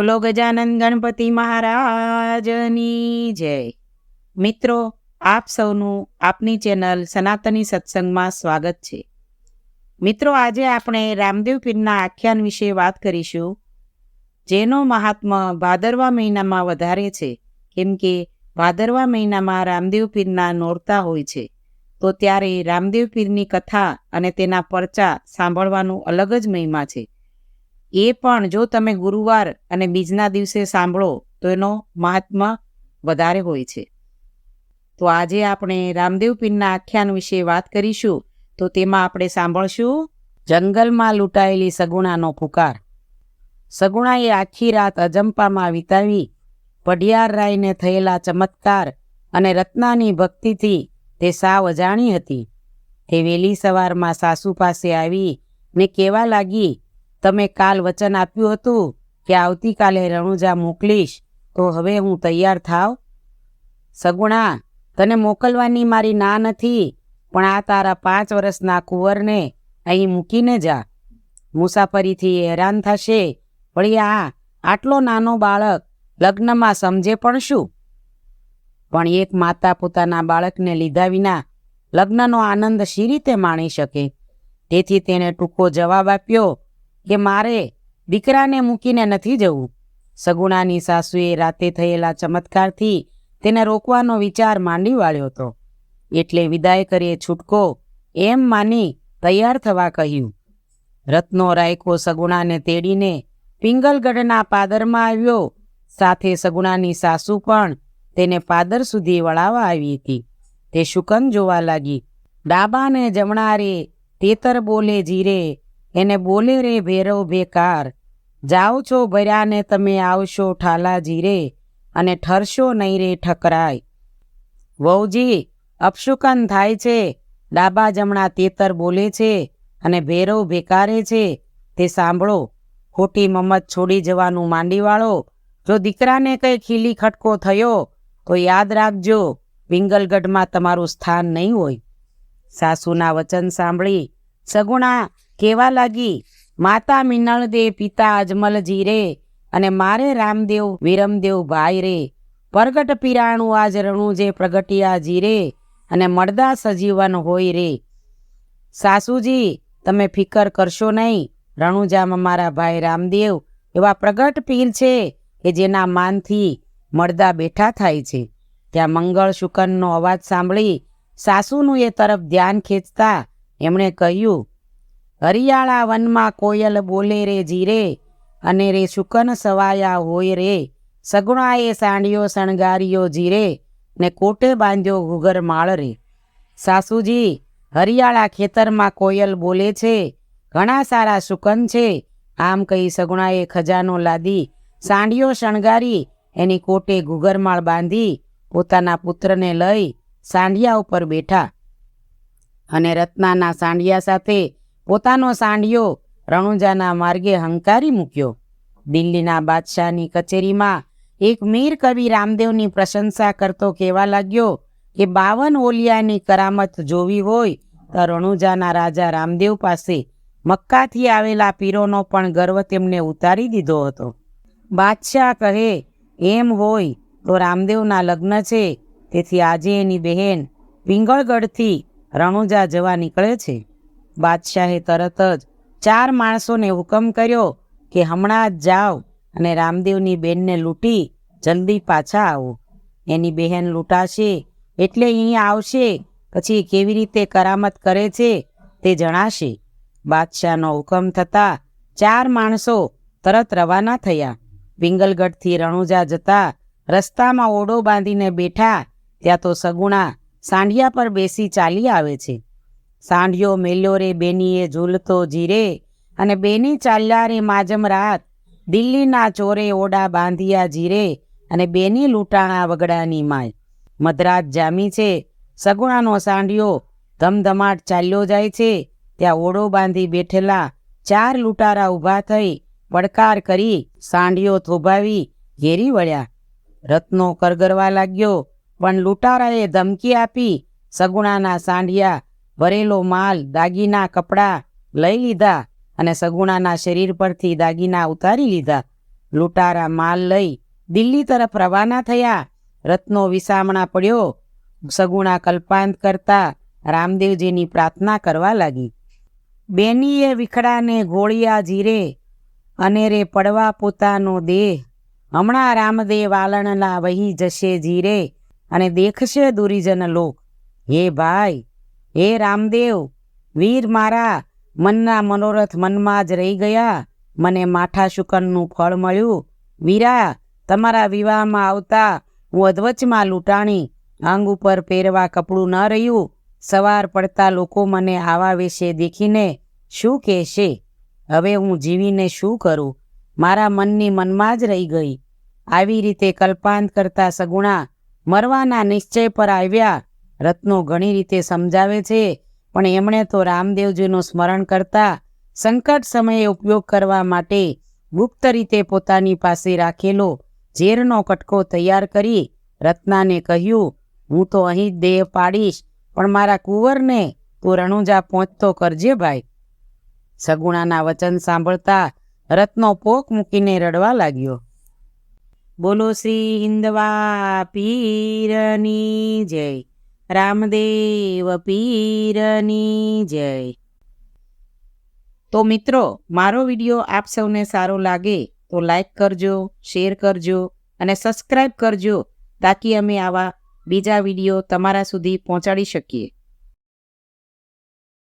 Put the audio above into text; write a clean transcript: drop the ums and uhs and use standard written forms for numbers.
બોલો ગજાનંદ ગણપતિ મહારાજની જય. મિત્રો, આપ સૌનું આપની ચેનલ સનાતની સત્સંગમાં સ્વાગત છે. મિત્રો, આજે આપણે રામદેવ પીરના આખ્યાન વિશે વાત કરીશું, જેનો મહાત્મ્ય ભાદરવા મહિનામાં વધારે છે. કેમ કે ભાદરવા મહિનામાં રામદેવ પીરના નોરતા હોય છે, તો ત્યારે રામદેવ પીરની કથા અને તેના પરચા સાંભળવાનું અલગ જ મહિમા છે. એ પણ જો તમે ગુરુવાર અને બીજના દિવસે સાંભળો તો એનો મહાત્મ્ય વધારે હોય છે. તો આજે આપણે રામદેવ પીરના આખ્યાન વિશે વાત કરીશું. તો તેમાં આપણે સાંભળશું જંગલમાં લૂંટાયેલી સગુણાનો પુકાર. સગુણાએ આખી રાત અજંપામાં વિતાવી પઢિયારરાયને થયેલા ચમત્કાર અને રત્નાની ભક્તિથી તે સાવ અજાણી હતી. તે વહેલી સવારમાં સાસુ પાસે આવી ને કહેવા લાગી, તમે કાલ વચન આપ્યું હતું કે આવતીકાલે રણુજા મોકલીશ, તો હવે હું તૈયાર થાવ. સગુણા, તને મોકલવાની મારી ના નથી, પણ આ તારા 5 વર્ષના કુંવરને અહીં મૂકીને જા. મુસાફરીથી હેરાન થશે, વળી આટલો નાનો બાળક લગ્નમાં સમજે પણ શું? પણ એક માતા પોતાના બાળકને લીધા વિના લગ્નનો આનંદ શી રીતે માણી શકે? તેથી તેણે ટૂંકો જવાબ આપ્યો કે મારે દીકરાને મૂકીને નથી જવું. સગુણાની સાસુએ રાતે થયેલા ચમત્કારથી તેને રોકવાનો વિચાર માંડી વાળ્યો હતો, એટલે વિદાય કરીએ છૂટકો એમ માની તૈયાર થવા કહ્યું. રત્નો રાયકો સગુણાને તેડીને પિંગલગઢના પાદરમાં આવ્યો. સાથે સગુણાની સાસુ પણ તેને પાદર સુધી વળાવવા આવી હતી. તે શુકન જોવા લાગી. ડાબાને જમણા રે તેતર બોલે જીરે, એને બોલે રે ભેરવ બેકાર. જાઓ છો ભર્યાને તમે આવશો ઠાલા જીરે, અને ઠરશો નહીં રે ઠકરાય. વહુજી, અપશુકન થાય છે. ડાબા જમણા તેતર બોલે છે અને ભેરવ બેકારે છે. તે સાંભળો, ખોટી મમત છોડી જવાનું માંડી વાળો. જો દીકરાને કંઈ ખીલી ખટકો થયો તો યાદ રાખજો, પિંગલગઢમાં તમારું સ્થાન નહીં હોય. સાસુના વચન સાંભળી સગુણા કહેવા લાગી, માતા મિનળ દે પિતા અજમલજી રે, અને મારે રામદેવ વિરમદેવ ભાઈ રે. પ્રગટ પીરાણું આજ રણુજે પ્રગટિયાજી રે, અને મળદા સજીવન હોય રે. સાસુજી, તમે ફિકર કરશો નહીં. રણુજામાં મારા ભાઈ રામદેવ એવા પ્રગટ પીર છે કે જેના માનથી મળદા બેઠા થાય છે. ત્યાં મંગળ શુકનનો અવાજ સાંભળી સાસુનું એ તરફ ધ્યાન ખેંચતા એમણે કહ્યું, હરિયાળા વનમાં કોયલ બોલે રે જીરે, અને રે શુકન સવાયા હોય રે. સગુણાએ સાંડિયો શણગાર્યો જીરે, ને કોટે બાંધ્યો ઘૂઘર માળ રે. સાસુજી, હરિયાળા ખેતરમાં કોયલ બોલે છે, ઘણા સારા શુકન છે. આમ કહી સગુણાએ ખજાનો લાદી સાંડિયો શણગારી એની કોટે ઘૂઘરમાળ બાંધી પોતાના પુત્રને લઈ સાંડિયા ઉપર બેઠા, અને રત્નાના સાંડિયા સાથે પોતાનો સાંડિયો રણુજાના માર્ગે હંકારી મૂક્યો. દિલ્હીના બાદશાહની કચેરીમાં એક મીર કવિ રામદેવની પ્રશંસા કરતો કહેવા લાગ્યો કે 52 ઓલિયાની કરામત જોવી હોય તો રણુજાના રાજા રામદેવ પાસે મક્કાથી આવેલા પીરોનો પણ ગર્વ તેમને ઉતારી દીધો હતો. બાદશાહ કહે, એમ હોય તો રામદેવના લગ્ન છે, તેથી આજે એની બહેન પિંગળગઢથી રણુજા જવા નીકળે છે. બાદશાહે તરત જ 4 માણસોને હુકમ કર્યો કે હમણાં જ જાઓ અને રામદેવની બહેનને લૂંટી જલ્દી પાછા આવો. એની બહેન લૂંટાશે એટલે અહીંયા આવશે, પછી કેવી રીતે કરામત કરે છે તે જણાશે. બાદશાહનો હુકમ થતાં 4 માણસો તરત રવાના થયા. પિંગલગઢથી રણુજા જતા રસ્તામાં ઓરડો બાંધીને બેઠા, ત્યાં તો સગુણા સાંઢિયા પર બેસી ચાલી આવે છે. સાંઢિયો મેલ્યો રે બેનીએ ઝૂલતો જીરે, અને બેની ચાલ્યા રે માજમ રાત. દિલ્હીના ચોરે ઓડા બાંધિયા જીરે, અને બેની લૂંટાણા વગડાની માય. મધરાત જામી છે. સગુણાનો સાંઢિયો ધમધમાટ ચાલ્યો જાય છે. ત્યાં ઓરડો બાંધી બેઠેલા 4 લૂંટારા ઊભા થઈ પડકાર કરી સાંઢિયો થોભાવી ઘેરી વળ્યા. રત્નો કરગરવા લાગ્યો, પણ લૂંટારાએ ધમકી આપી સગુણાના સાંઢિયા ભરેલો માલ, દાગીના, કપડાં લઈ લીધા અને સગુણાના શરીર પરથી દાગીના ઉતારી લીધા. લૂંટારા માલ લઈ દિલ્હી તરફ રવાના થયા. રત્નો વિસામણા પડ્યો. સગુણા કલ્પાંત કરતા રામદેવજીની પ્રાર્થના કરવા લાગી. બેનીએ વિખડાને ઘોળિયા જીરે અને રે પડવા પોતાનો દેહ. હમણાં રામદેવ આલણલા વહી જશે જીરે અને દેખશે દુરીજન લોક. હે ભાઈ, હે રામદેવ, વીર મારા મનના મનોરથ મનમાં જ રહી ગયા. મને માઠા શુકનનું ફળ મળ્યું. વીરા, તમારા વિવાહમાં આવતા હું અધવચમાં લૂંટાણી. અંગ ઉપર પહેરવા કપડું ન રહ્યું. સવાર પડતા લોકો મને આવા વેશે દેખીને શું કહેશે? હવે હું જીવીને શું કરું? મારા મનની મનમાં જ રહી ગઈ. આવી રીતે કલ્પાંત કરતા સગુણા મરવાના નિશ્ચય પર આવ્યા. રત્નો ઘણી રીતે સમજાવે છે, પણ એમણે તો રામદેવજીનું સ્મરણ કરતા સંકટ સમયે ઉપયોગ કરવા માટે ગુપ્ત રીતે પોતાની પાસે રાખેલો ઝેરનો કટકો તૈયાર કરી રત્નાને કહ્યું, હું તો અહીં જ દેહ પાડીશ, પણ મારા કુંવરને તું રણુજા પહોંચતો કરજે ભાઈ. સગુણાના વચન સાંભળતા રત્નો પોક મૂકીને રડવા લાગ્યો. બોલો શ્રી હિંદવા પીરની જય, રામદેવ પીરની જય. તો મિત્રો, મારો વિડીયો આપ સૌને સારો લાગે તો લાઈક કરજો, શેર કરજો અને સબસ્ક્રાઈબ કરજો, તાકી અમે આવા બીજા વિડીયો તમારા સુધી પહોંચાડી શકીએ.